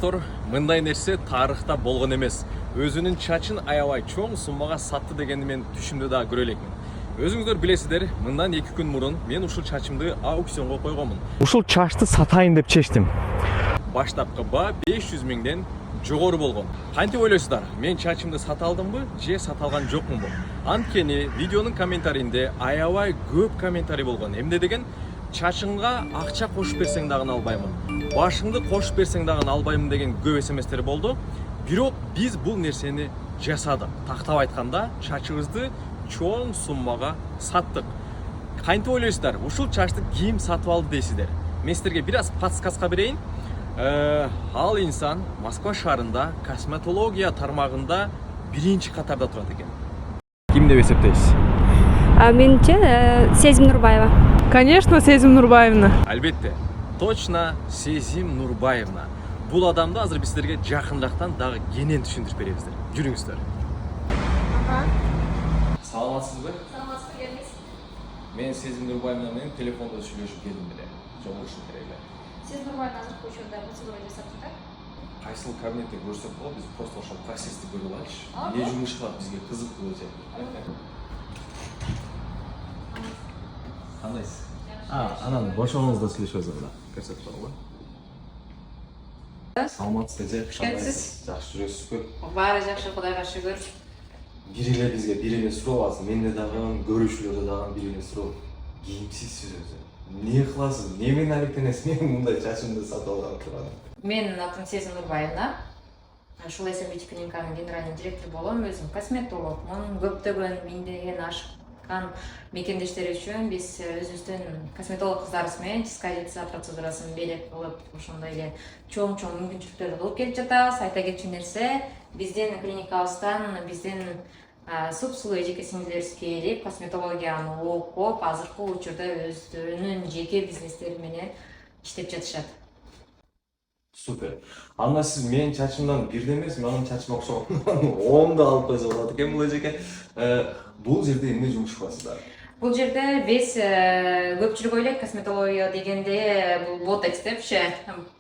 Мындай нерсе тарыхта болгон эмес. Өзүнүн чачын аябай чоң суммага сатты дегенди мен түшүмдө да көрө элекмин. Өзүңүздөр билесиздер, мындан 2 күн мурун мен ушул чачымды аукционго койгонмун. Ушул чачты сатайын деп чечтим. Баштапкы баа 500 миңден жогору болгон. Кантип ойлойсуздар? Мен чачымды сата алдымбы же сата алган жокмунбу? Анткени видеонун комментарийинде аябай көп комментарий болгон. Эмне деген? Чачыңга акча кошуп берсең дагы албаймын. Башыңды кошуп берсең дагы албаймын деген көп смстер болду. Бирок биз бул нерсени жасадык. Тактап айтканда, чачыбызды чоң суммага саттык. Кантип ойлойсуздар? Ушул чачты ким сатып алды дейсиздер? Мен силерге бир аз подсказка берейин. Ал инсан Москва шаарында косметология тармагында биринчи катарда турат экен. Ким деп эсептейсиз? Менимче Сезим Нурбаева. Конечно, Сезим Нурбаевна. Албетте, точно Сезим Нурбаевна. Бул адамды азыр биз силерге жакынырактан дагы кенен түшүндүрүп беребиздер. Жүрүңүздөр. Саламатсызбы? Саламатсызбы, келдиңиз. Мен Сезим Нурбаевна менен телефондо сүйлөшүп келдим беле. Жолугушуп келели. Сезим Нурбаевна азыр көчөдө процедура жасап жатат. Кайсыл кабинетте көрсөк болот, биз просто ошол процессти көрүп алайлычы. Эмне жумуш кылат бизге кызыктуу өтө. Кандайсыз? Анан бошоңузда сүйлөшөбүз анда. Көрсөтүп коелу. Саламатсызбы, кандайсыз? Жакшы жүрөсүзбү? Баары жакшы, Кудайга шүгүр. Бир эле бизге бир эле суроо азыр. Менде дагы, көрүүчүлөрдө дагы бир эле суроо. Кийимсизсиз өзү. Эмне кыласыз? Немен алектенесиз? Мен мындай чачымды сатып алган турам. Менин атым Сезим Нурбаевна. Ушул SMB клиниканын генеральный директору болом. Өзүм косметологмун. Көптөгөн миңдеген ашкан мекендештер үчүн биз өзүбүздүн косметолог кыздарыбыз менен чистка процедурасын белек кылып, ошондой эле чоң мүмкүнчүлүктөрдү кылып келип жатабыз. Айта кетчү нерсе, биздин клиникабыздан биздин супсулуу эжеке сиңдилерибиз келип, косметологияны окуп, азыркы учурда өздөрүнүн жеке бизнестери менен иштеп жатышат. Супер. Анда сиз менин чачымдан бирде эмес, менин чачыма окшогон 10 алып койсо болот экен бул эжеке. Бул жерде эмне жумуш кыласыздар? Бул жерде биз көпчүлүк ойлойт косметология дегенде бул ботекс депчи,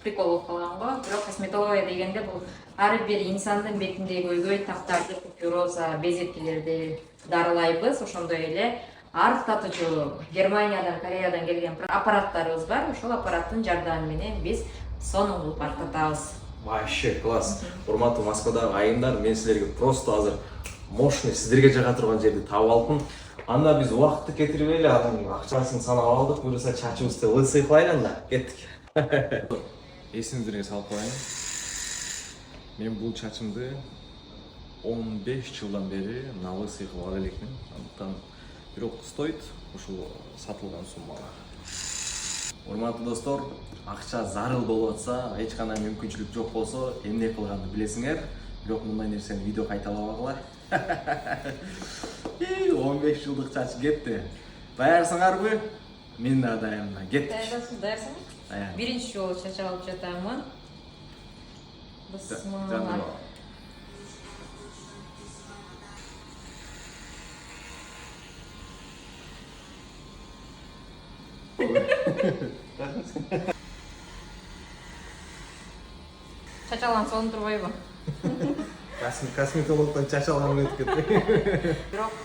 прикол болуп калган го. Бирок косметология дегенде бул ар бир инсандын бетиндеги көйгөй, таптарды, купюроза, безеткилерди дарылайбыз. Ошондой эле арык татуучу Германиядан, Кореядан келген аппараттарыбыз бар. Ошол аппараттын жардамы менен биз сонун кылып арттатабыз. Вообще класс. Урматтуу Москвадагы айымдар, мен силерге просто азыр мощный сиздерге жага турган жерди таап алыпмын. Анда биз убакытты кетирбейли, анын акчасын санап алдык. Буюрса чачыбызды лысый кылайлы анда. Кеттик. Эсиңиздерге салып коеюн. Мен бул чачымды 15 жылдан бери лысый кылып ала элекмин. Андыктан бирок стоит ушул сатылган суммага. Урматтуу достор, акча зарыл болуп атса, эч кандай мүмкүнчүлүк жок болсо, эмне кылганды билесиңер. Бирок мындай нерсени видео кайталабагыла. 15 жылдык чач кетти. Даярсыңарбы? Мен да даярмын. Кеттик. Даярсың? Даяр. Биринчи жолу чач алып жатамын. Бысмылла. Чач алган сонун турбайбы? Косметологдон чач алган өтүп кетти. Бирок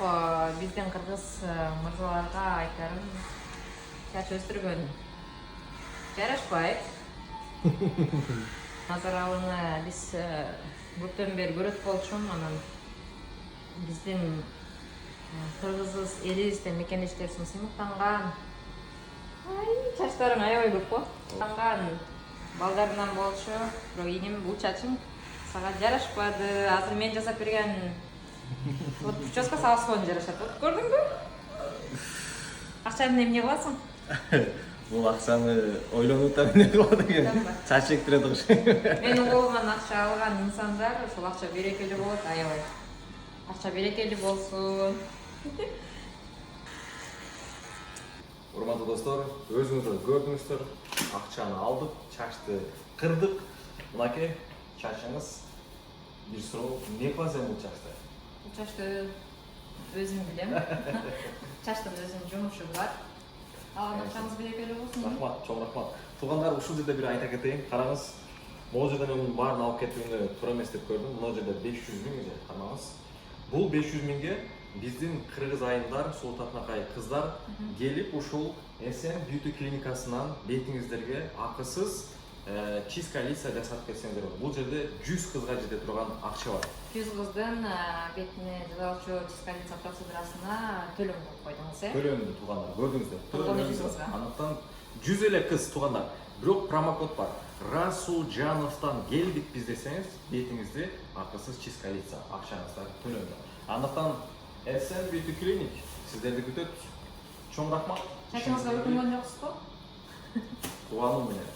биздин кыргыз мырзаларга айтарым, чач өстүргөн жарашпайт. Азыр аны биз көптөн бери көрөт болчумун, анан биздин кыргыз элибизден мекендештерибиз сыймыктанган. Чачтарың аябай көп го. Танган балдарынан болчу, бирок инем бул чачың сага жарашпады. Азыр мен жасап берген вот прическа сага сонун жарашат. Вот көрдүңбү? Акчаны эмне кыласың? Бул акчаны ойлонуп да эмне кылат экен? Чач эктире туруш. Менин колуман акча алган инсандар ошол акча берекелүү болот, аябай. Акча берекелүү болсун. Урматтуу достор, өзүңүздөр көрдүңүздөр, акчаны алдык, чачты кырдык. Мынакей чачыңыз. Бир суроо, эмне кыласың бул чачты? Бул чачты өзүм билем. Чачтын өзүнүн жумушу бар. Алган акчаңыз берекелүү болсун. Рахмат, чоң рахмат. Туугандар, ушул жерде бир айта кетейин. Караңыз, Могул жерде мен мунун баарын алып кетүүнү туура эмес деп көрдүм. Мына жерде 500 миң же караңыз. Бул 500 миңге биздин кыргыз айымдар, султатнакай кыздар келип ушул Эсен бьюти клиникасынан бетиңиздерге акысыз чистка лица жасап кетсеңдер болот. Бул жерде 100 кызга жете турган акча бар. 100 кыздын бетине жазалчу чистка процедурасына төлөм кылып койдуңуз, э? Төлөмдү туугандар көрдүңүздөр. Тууган 100 кызга. Анықтан 100 эле кыз туугандар. Бирок промокод бар. Расулжановтан келдик биз десеңиз, бетиңизди акысыз чистка лица акчаңыздар төлөндү. Анықтан Эсен бьюти клиник сиздерди күтөт. Чоң рахмат. Чачыңызга өкүнгөн жоксузбу? Тууганым менен.